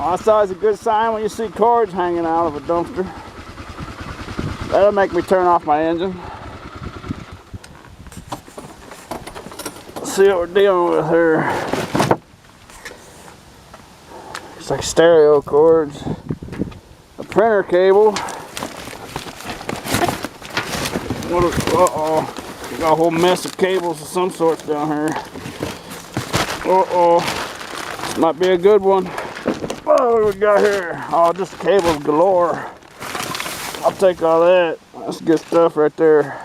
Oh, that's always a good sign when you see cords hanging out of a dumpster. That'll make me turn off my engine. Let's see what we're dealing with here. It's like stereo cords. A printer cable. Uh-oh. We got a whole mess of cables of some sorts down here. Uh-oh. This might be a good one. Oh, what do we got here? Oh, just cables galore. I'll take all that. That's good stuff right there.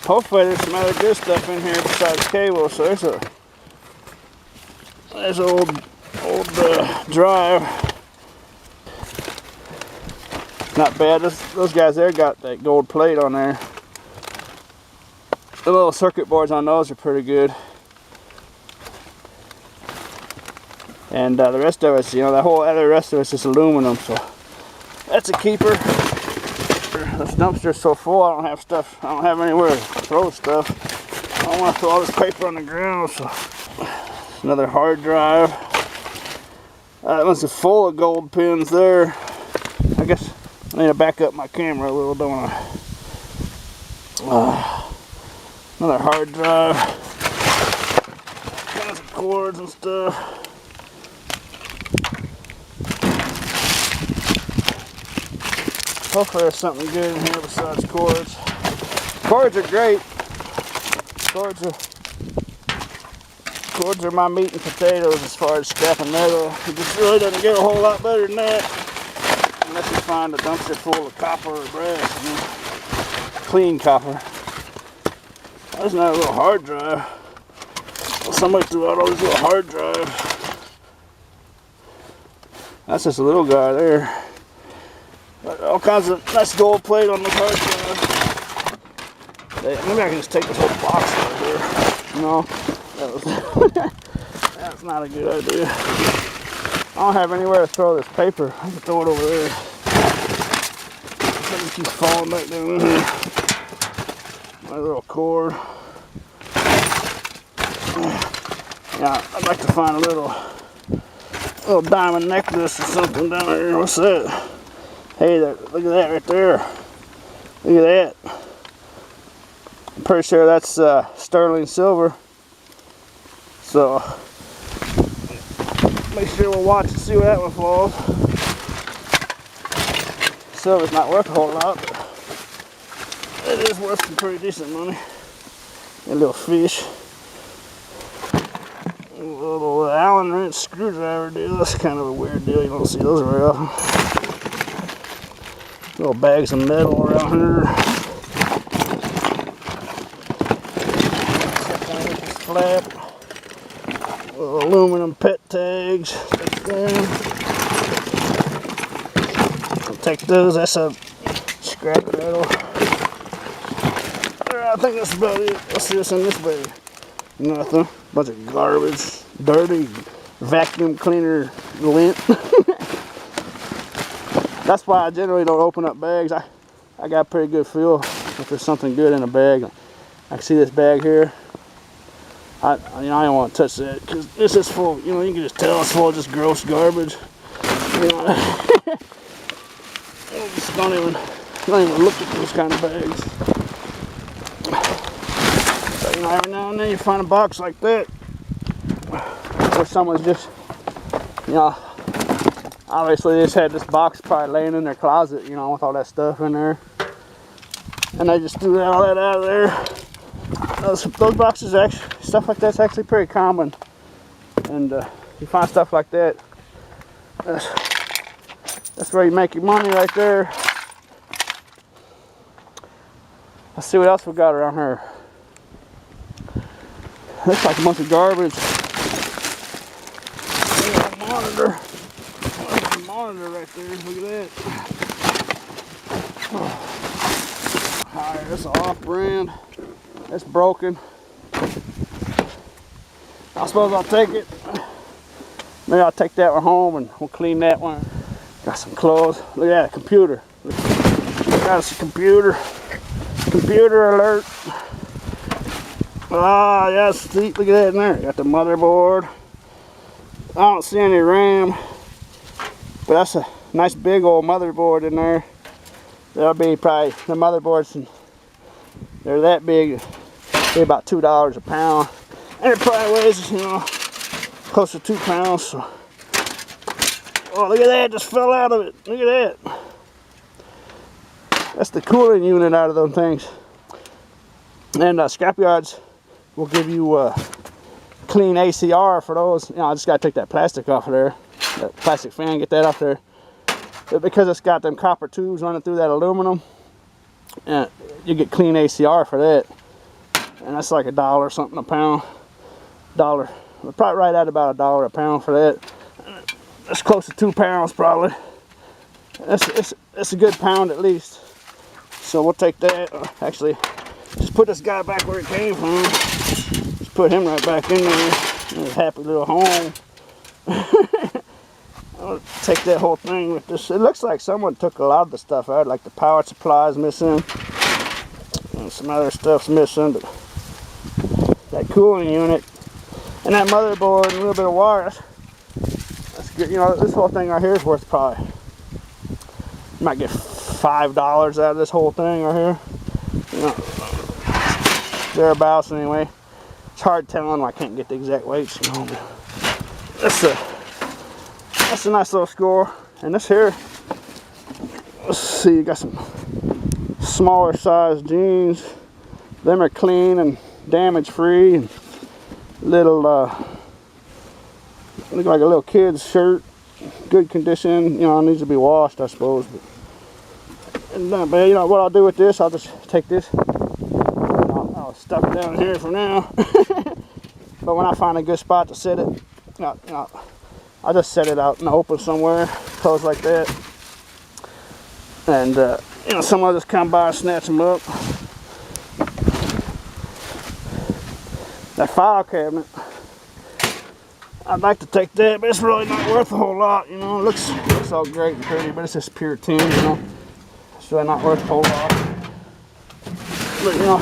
Hopefully there's some other good stuff in here besides cables. So there's an old drive. Not bad. Those guys there got that gold plate on there. The little circuit boards on those are pretty good. And the rest of it's, you know, the whole other rest of it's just aluminum. So that's a keeper. This dumpster's so full, I don't have stuff. I don't have anywhere to throw stuff. I don't want to throw all this paper on the ground. So another hard drive. That one's full of gold pins there. I guess I need to back up my camera a little, don't I? Another hard drive. Kinds of cords and stuff. Hopefully there's something good in here besides cords. Cords are great. Cords are my meat and potatoes as far as scrap and metal. It just really doesn't get a whole lot better than that. Unless you find a dumpster full of copper or brass, you know, clean copper. There's another little hard drive. Somebody threw out all these little hard drives. That's just a little guy there. All kinds of nice gold plate on the hard drive. Maybe I can just take this whole box out of here. No, that's not a good idea. I don't have anywhere to throw this paper. I can throw it over there. It keeps falling back down in here. My little cord. Yeah, I'd like to find a little diamond necklace or something down here. What's that? Hey, look at that right there. Look at that. I'm pretty sure that's sterling silver. So make sure we'll watch and see where that one falls. Silver's not worth a whole lot, but it is worth some pretty decent money. A little fish. A little Allen wrench screwdriver deal. That's kind of a weird deal. You don't see those very often. Little bags of metal around here. Flap. Little aluminum pet tags. I'll take those. That's a scrap metal. I think that's about it. Let's see what's in this bag. Nothing. Bunch of garbage. Dirty vacuum cleaner lint. That's why I generally don't open up bags. I got a pretty good feel if there's something good in a bag. I can see this bag here. I don't want to touch that because this is full. You know, you can just tell it's full of just gross garbage. You know, just don't even look at those kind of bags. But, you know, every now and then you find a box like that where someone's just, you know, obviously they just had this box probably laying in their closet, you know, with all that stuff in there, and they just threw all that out of there. Those boxes, actually, stuff like that's actually pretty common, and you find stuff like that. That's where you make your money right there. Let's see what else we got around here. Looks like a bunch of garbage. Monitor. There's a monitor right there. Look at that. Alright, that's an off-brand. It's broken. I suppose I'll take it. Maybe I'll take that one home and we'll clean that one. Got some clothes. Look at that computer. Got some computer. Computer alert. Ah, yes, see, look at that in there. Got the motherboard. I don't see any RAM, but that's a nice big old motherboard in there. That'll be probably, the motherboards, and they're that big, be about $2 a pound. And it probably weighs, you know, close to 2 pounds. So. Oh, look at that, just fell out of it. Look at that. That's the cooling unit out of them things. And scrapyards will give you clean ACR for those. You know, I just got to take that plastic off of there. That plastic fan, get that off there. But because it's got them copper tubes running through that aluminum, you get clean ACR for that. And that's like $1 something a pound. Probably right at about $1 a pound for that. That's close to 2 pounds probably. It's a good pound at least. So we'll take that. Actually, just put this guy back where it came from. Just put him right back in there. In his happy little home. I'll take that whole thing with this. It looks like someone took a lot of the stuff out. Like the power supply is missing. And some other stuff's missing. But that cooling unit. And that motherboard and a little bit of wire. That's good. You know, this whole thing right here is worth probably, you might get $5 out of this whole thing right here. You know, thereabouts anyway. It's hard telling. I can't get the exact weights. You know, that's a nice little score. And this here, let's see, you got some smaller size jeans. Them are clean and damage free and little look like a little kid's shirt, good condition. You know, it needs to be washed, I suppose. But you know what I'll do with this, I'll just take this, I'll stuff it down here for now. But when I find a good spot to set it, you know, I'll just set it out in the open somewhere, close like that. And you know, someone will just come by and snatch them up. That file cabinet, I'd like to take that, but it's really not worth a whole lot. You know, it looks all great and pretty, but it's just pure tin. You know, it's really not worth a whole lot. But you know,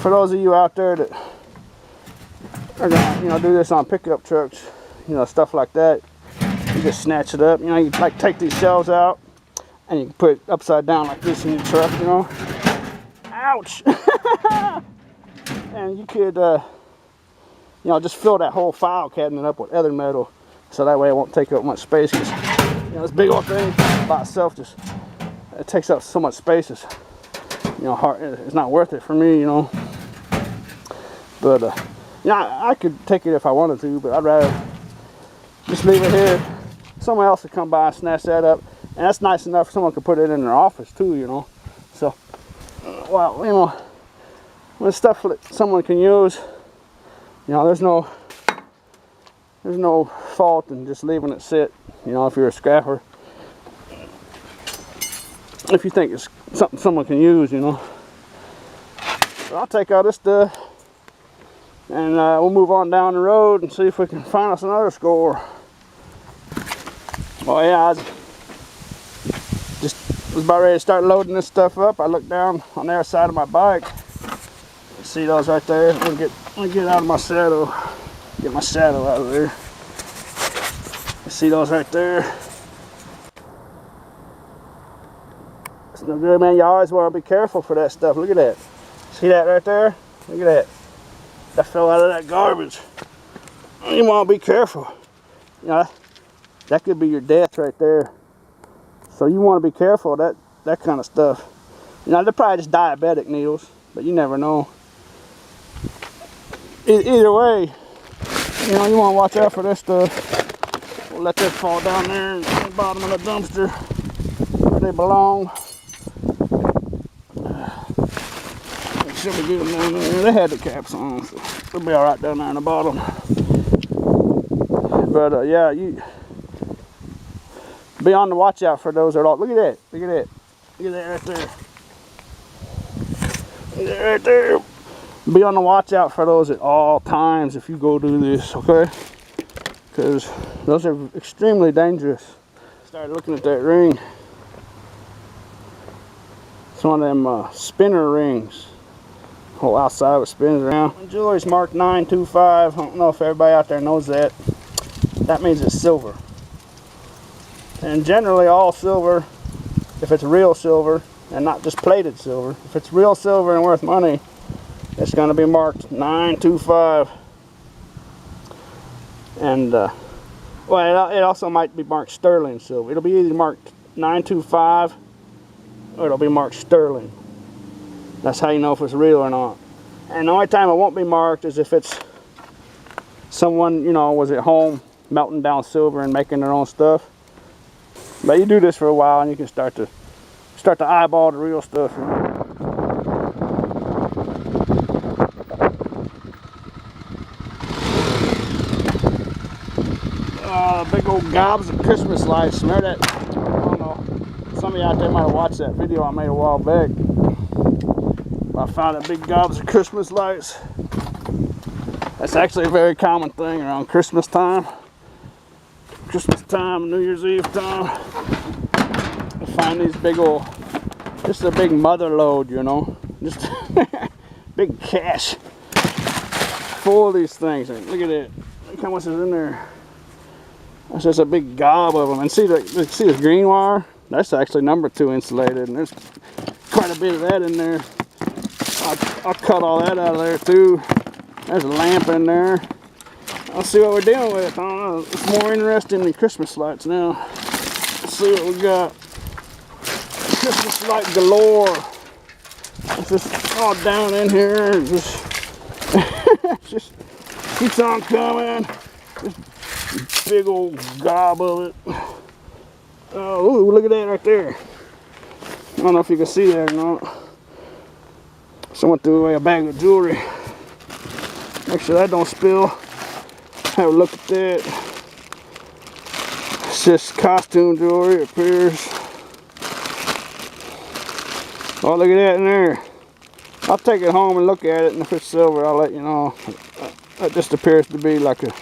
for those of you out there that are gonna, you know, do this on pickup trucks, you know, stuff like that, you just snatch it up. You know, you like take these shelves out and you can put it upside down like this in your truck. You know, ouch. And you could, you know, just fill that whole file cabinet up with other metal, so that way it won't take up much space. Cause, you know, this big old thing by itself just, it takes up so much space. It's, you know, hard. It's not worth it for me, you know. But yeah, I could take it if I wanted to, but I'd rather just leave it here. Someone else would come by and snatch that up, and that's nice enough. Someone could put it in their office too, you know. So, well, you know, when stuff that someone can use, you know, there's no fault in just leaving it sit. You know, if you're a scrapper, if you think it's something someone can use, you know. So I'll take all this stuff, and we'll move on down the road and see if we can find us another score. Well, yeah, I just was about ready to start loading this stuff up. I looked down on the other side of my bike. See those right there? I'm gonna get out of my saddle. Get my saddle out of there. See those right there? It's no good, man. You always want to be careful for that stuff. Look at that. See that right there? Look at that. That fell out of that garbage. You want to be careful. You know, that could be your death right there. So you want to be careful of that kind of stuff. You know, they're probably just diabetic needles, but you never know. Either way, you know, you want to watch out for this stuff. We'll let that fall down there in the bottom of the dumpster where they belong. Should be good down there. They had the caps on, so it'll be all right down there in the bottom. But yeah, you be on the watch out for those. Look at that! Look at that! Look at that right there! Look at that right there! Be on the watch out for those at all times if you go do this, okay? Because those are extremely dangerous. Started looking at that ring. It's one of them spinner rings. Whole outside with spins around. Jewelry's marked 925. I don't know if everybody out there knows that. That means it's silver. And generally all silver, if it's real silver and not just plated silver, if it's real silver and worth money, it's going to be marked 925. And well, it also might be marked sterling silver. It'll be either marked 925 or it'll be marked sterling. That's how you know if it's real or not. And the only time it won't be marked is if it's someone, you know, was at home melting down silver and making their own stuff. But you do this for a while and you can start to eyeball the real stuff. Big old gobs of Christmas lights. Remember that? I don't know. Some of you out there might have watched that video I made a while back. I found that big gobs of Christmas lights. That's actually a very common thing around Christmas time. Christmas time, New Year's Eve time. I find these big old, just a big mother load, you know. Just big cache full of these things. Look at it. Look how much is in there. That's just a big gob of them. And see the green wire? That's actually number 2 insulated, and there's quite a bit of that in there. I'll cut all that out of there too. There's a lamp in there. I'll see what we're dealing with. I don't know. It's more interesting than Christmas lights now. Let's see what we got. Christmas light galore. It's just all down in here. And just keeps on coming. Just big old gob of it. Oh, ooh, look at that right there. I don't know if you can see that or not. Someone threw away a bag of jewelry. Make sure that don't spill. Have a look at that. It's just costume jewelry, it appears. Oh, look at that in there. I'll take it home and look at it, and if it's silver, I'll let you know. That just appears to be like an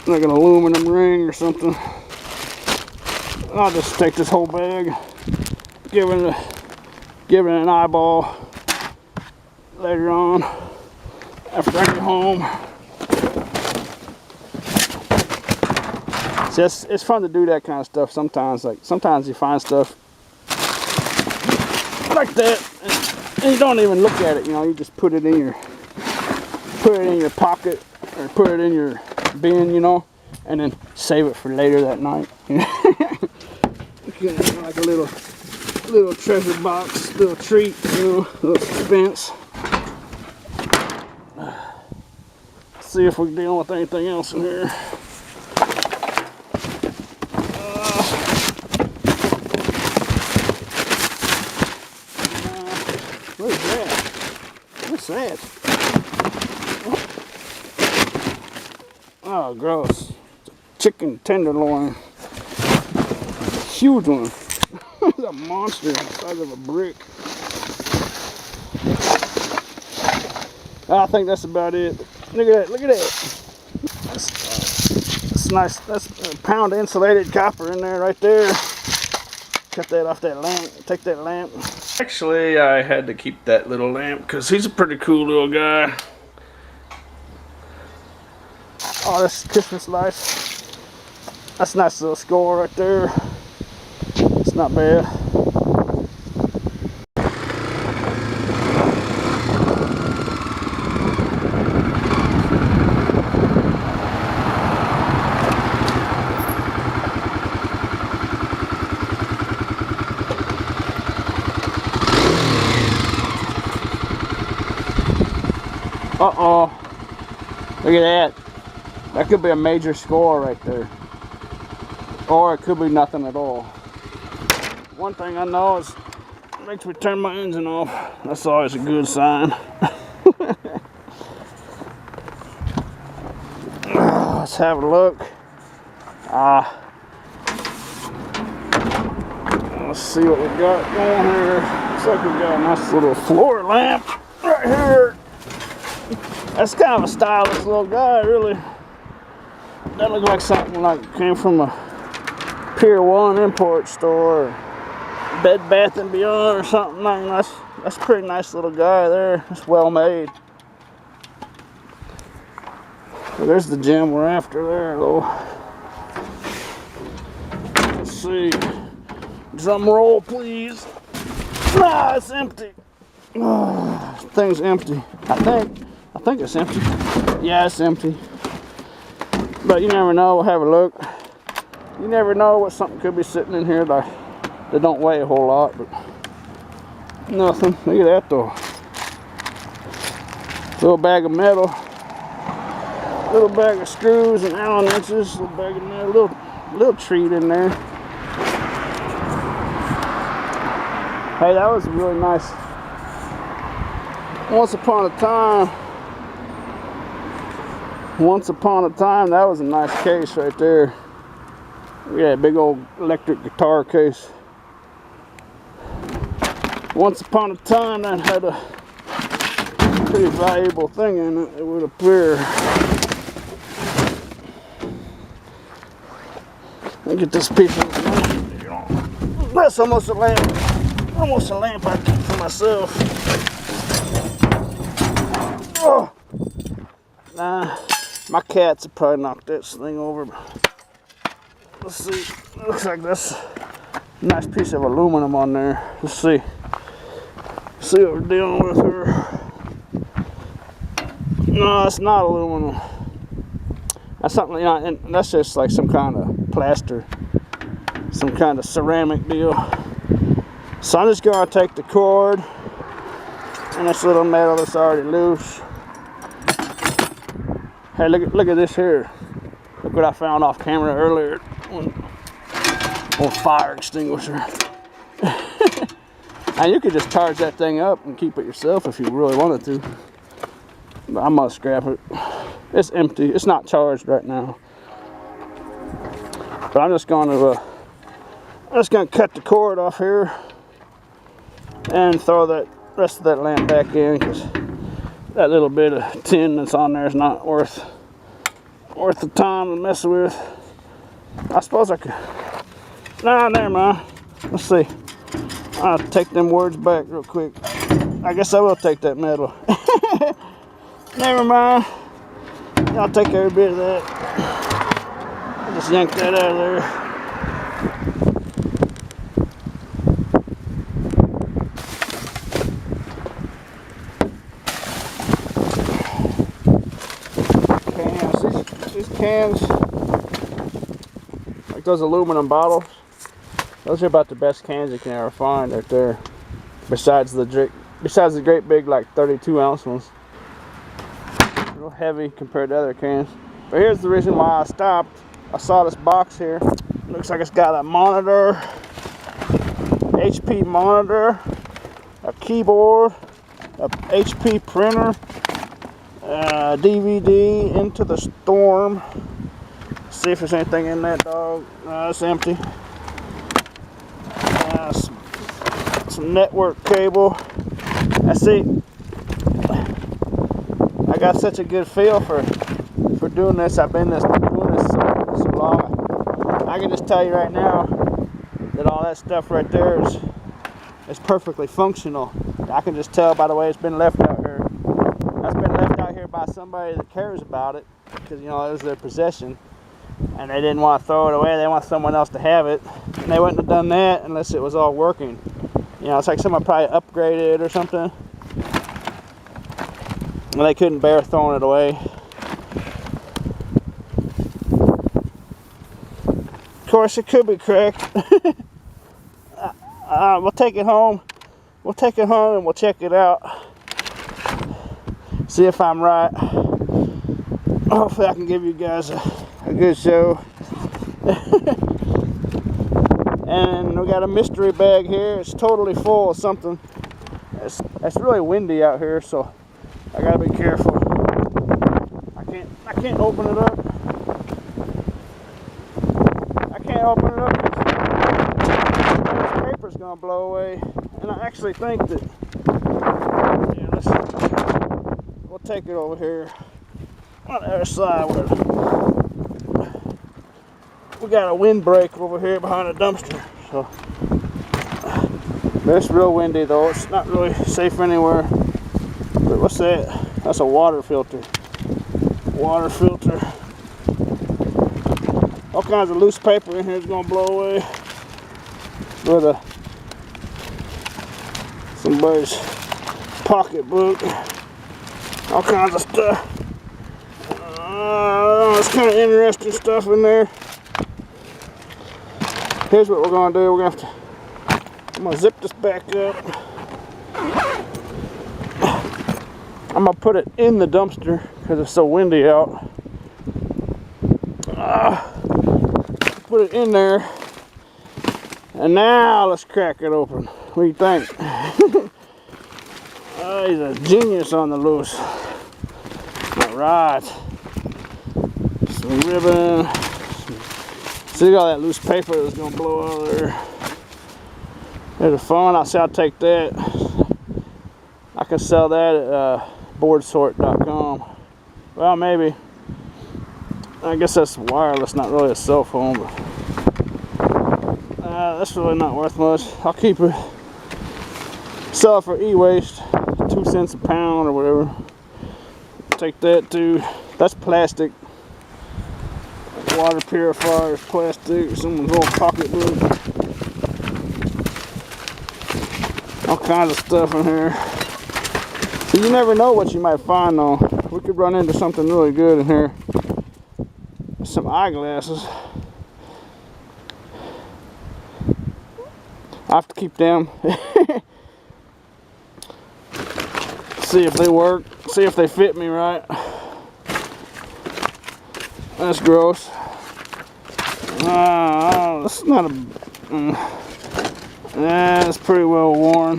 aluminum ring or something. I'll just take this whole bag, give it an eyeball later on after I get home. It's fun to do that kind of stuff sometimes. Like sometimes you find stuff like that and you don't even look at it, you know, you just put it in your pocket or put it in your bin, you know, and then save it for later that night. Like a little treasure box, little treat, you know, little suspense. See if we're dealing with anything else in here. What is that? What's that? Oh, gross. It's a chicken tenderloin. Huge one. It's a monster the size of a brick. I think that's about it. Look at that, look at that. That's nice. That's a pound of insulated copper in there right there. Cut that off that lamp. Take that lamp. Actually, I had to keep that little lamp because he's a pretty cool little guy. Oh, that's Christmas lights. That's a nice little score right there. It's not bad. Uh-oh. Look at that. That could be a major score right there. Or it could be nothing at all. One thing I know is it makes me turn my engine off. That's always a good sign. Let's have a look. Let's see what we got going here. Looks like we got a nice little floor lamp right here. That's kind of a stylish little guy, really. That looks like something like came from a Pier 1 import store, or Bed Bath and Beyond or something. I mean, that's a pretty nice little guy there. It's well made. Well, there's the gem we're after there, though. Let's see. Drum roll, please. Ah, it's empty. Oh, thing's empty. I think it's empty. Yeah, it's empty. But you never know. We'll have a look. You never know what something could be sitting in here that don't weigh a whole lot, but nothing. Look at that though. Little bag of metal. Little bag of screws and Allen wrenches. Little bag of metal. Little treat in there. Hey, that was really nice. Once upon a time, that was a nice case right there. Yeah, big old electric guitar case. Once upon a time, that had a pretty valuable thing in it, it would appear. Look at this piece of lamp. That's almost a lamp. Almost a lamp I keep for myself. Oh. Nah, my cats have probably knocked this thing over. Let's see. Looks like that's a nice piece of aluminum on there. Let's see. See what we're dealing with here. No, it's not aluminum. That's something, you know, and that's just like some kind of plaster, some kind of ceramic deal. So I'm just gonna take the cord and this little metal that's already loose. Hey, look at this here. Look what I found off camera earlier. Old fire extinguisher. And you could just charge that thing up and keep it yourself if you really wanted to. But I must scrap it. It's empty. It's not charged right now. But I'm just gonna cut the cord off here and throw that rest of that lamp back in, because that little bit of tin that's on there is not worth the time to mess with. I suppose I could. Nah, never mind. Let's see. I'll take them words back real quick. I guess I will take that metal. Never mind. I'll take every bit of that. I'll just yank that out of there. These cans, like those aluminum bottles, those are about the best cans you can ever find right there. Besides the great big like 32-ounce ones. A little heavy compared to other cans. But here's the reason why I stopped. I saw this box here. Looks like it's got a monitor, HP monitor, a keyboard, a HP printer, DVD, Into the Storm. See if there's anything in that dog. It's empty. Some network cable. I see. I got such a good feel for doing this. I've been doing this so long. I can just tell you right now that all that stuff right there is perfectly functional. I can just tell by the way it's been left out here. That's been left out here by somebody that cares about it, because you know it was their possession and they didn't want to throw it away. They want someone else to have it, and they wouldn't have done that unless it was all working. You know, it's like someone probably upgraded or something and they couldn't bear throwing it away. Of course it could be cracked. We'll take it home. We'll take it home and we'll check it out. See if I'm right. Hopefully I can give you guys a good show. And we got a mystery bag here. It's totally full of something. It's really windy out here, so I gotta be careful. I can't open it up. I can't open it up because this paper's gonna blow away. And I actually think that, yeah, we'll take it over here on the other side we got a windbreak over here behind the dumpster. So it's real windy though. It's not really safe anywhere. But what's that? That's a water filter. Water filter. All kinds of loose paper in here is gonna blow away. With somebody's pocketbook. All kinds of stuff. It's kind of interesting stuff in there. Here's what we're gonna do. We're gonna I'm gonna zip this back up. I'm gonna put it in the dumpster because it's so windy out. Put it in there, and now let's crack it open. What do you think? He's a genius on the loose. All right. Some ribbon. See all that loose paper that's gonna blow out of there. There's a phone. I'll say I'll take that. I can sell that at boardsort.com. Well, maybe. I guess that's wireless, not really a cell phone. But that's really not worth much. I'll keep it. Sell it for e-waste, 2 cents a pound or whatever. Take that too. That's plastic. Water purifier is plastic. Someone's old pocketbook. All kinds of stuff in here. So you never know what you might find though. We could run into something really good in here. Some eyeglasses. I have to keep them. See if they work. See if they fit me right. That's gross. That's not a. That's pretty well worn.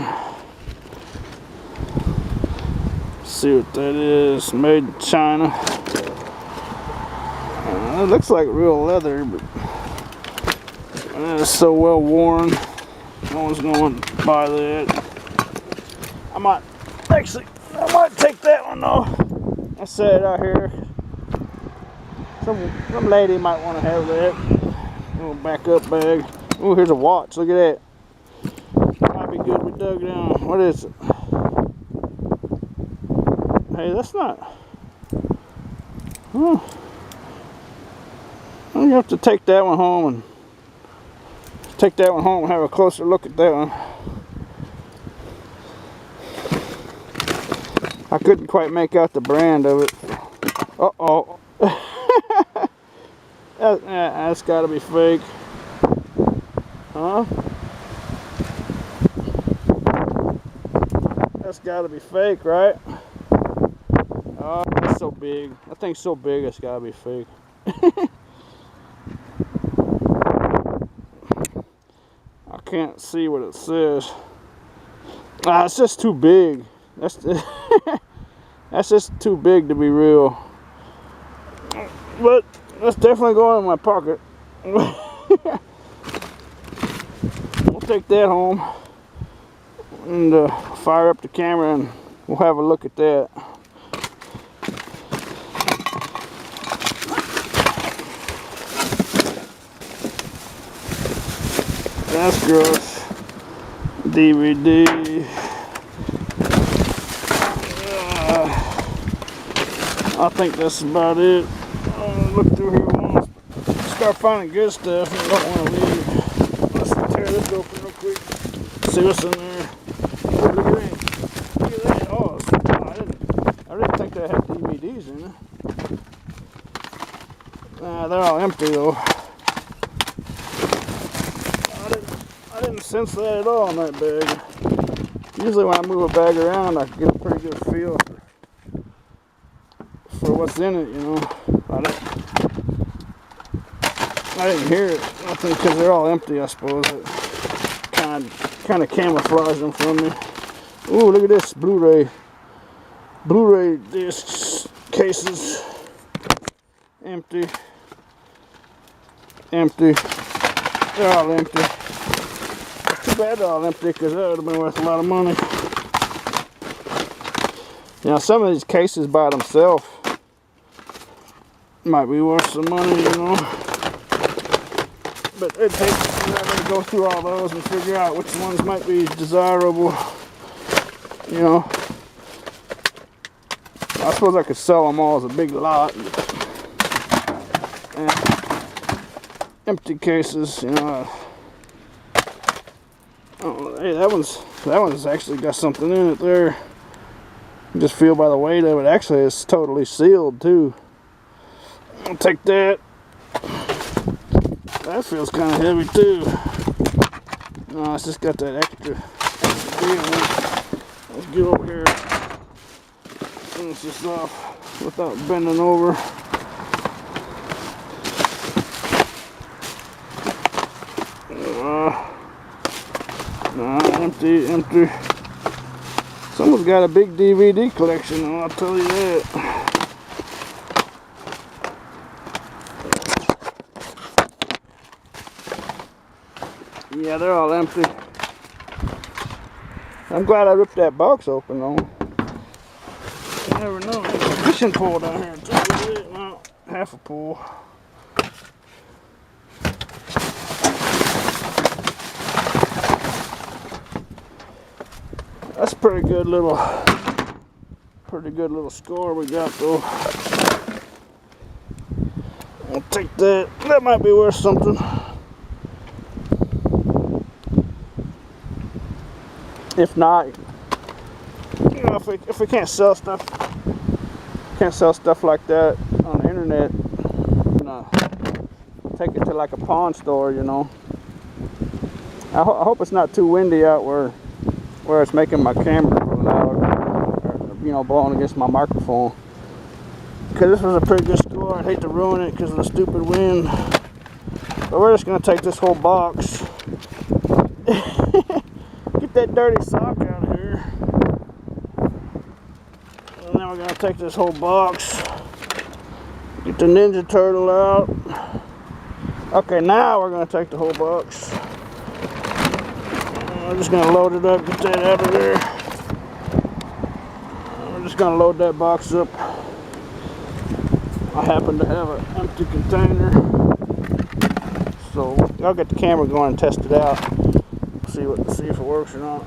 Let's see what that is. Made in China. It looks like real leather, but it's so well worn. No one's going to buy that. I might take that one though. I set it out here. Some lady might want to have that. Little backup bag. Oh, here's a watch. Look at that. Might be good we dug down. What is it? Hey, that's not. Huh. You have to take that one home and have a closer look at that one. I couldn't quite make out the brand of it. Uh-oh. That's gotta be fake. Huh? That's gotta be fake, right? Oh, it's so big. That thing's so big, it's gotta be fake. I can't see what it says. It's just too big. That's just too big to be real. But that's definitely going in my pocket. We'll take that home and fire up the camera and we'll have a look at that. That's gross. DVD. I think that's about it. Look through here once. Start finding good stuff. You don't want to leave. Let's tear this open real quick. See what's in there. Oh, look at that. Look at that. Oh, I didn't think that had DVDs in it. They're all empty though. I didn't sense that at all in that bag. Usually when I move a bag around, I get a pretty good feel for what's in it, you know. I didn't hear it. I think because they're all empty, I suppose. It kind of camouflaged them from me. Ooh, look at this Blu-ray discs cases. Empty. They're all empty. Too bad they're all empty because that would have been worth a lot of money. Now some of these cases by themselves might be worth some money, you know. but it takes forever to go through all those and figure out which ones might be desirable. You know, I suppose I could sell them all as a big lot. And empty cases, you know. Oh, hey, that one's actually got something in it there. You just feel by the weight of it. Actually, it's totally sealed too. I'll take that. That feels kind of heavy too. No, it's just got that extra deal. Let's get over here. Finish this off without bending over. Empty. Someone's got a big DVD collection, I'll tell you that. Yeah, they're all empty. I'm glad I ripped that box open though. You never know. There's a fishing pole down here too. Well, half a pole. That's a pretty good little score we got though. I'll take that. That might be worth something. If not, you know, if we can't sell stuff like that on the internet, you know, take it to like a pawn store, you know. I hope it's not too windy out where it's making my camera go loud, or, you know, blowing against my microphone. Because this was a pretty good score. I'd hate to ruin it because of the stupid wind. But we're just going to take this whole box. Get that dirty sock out of here. And then we're going to take this whole box. Get the Ninja Turtle out. Okay, now we're going to take the whole box. I'm just going to load it up, get that out of there. We're just going to load that box up. I happen to have an empty container. So I'll get the camera going and test it out. See if it works or not.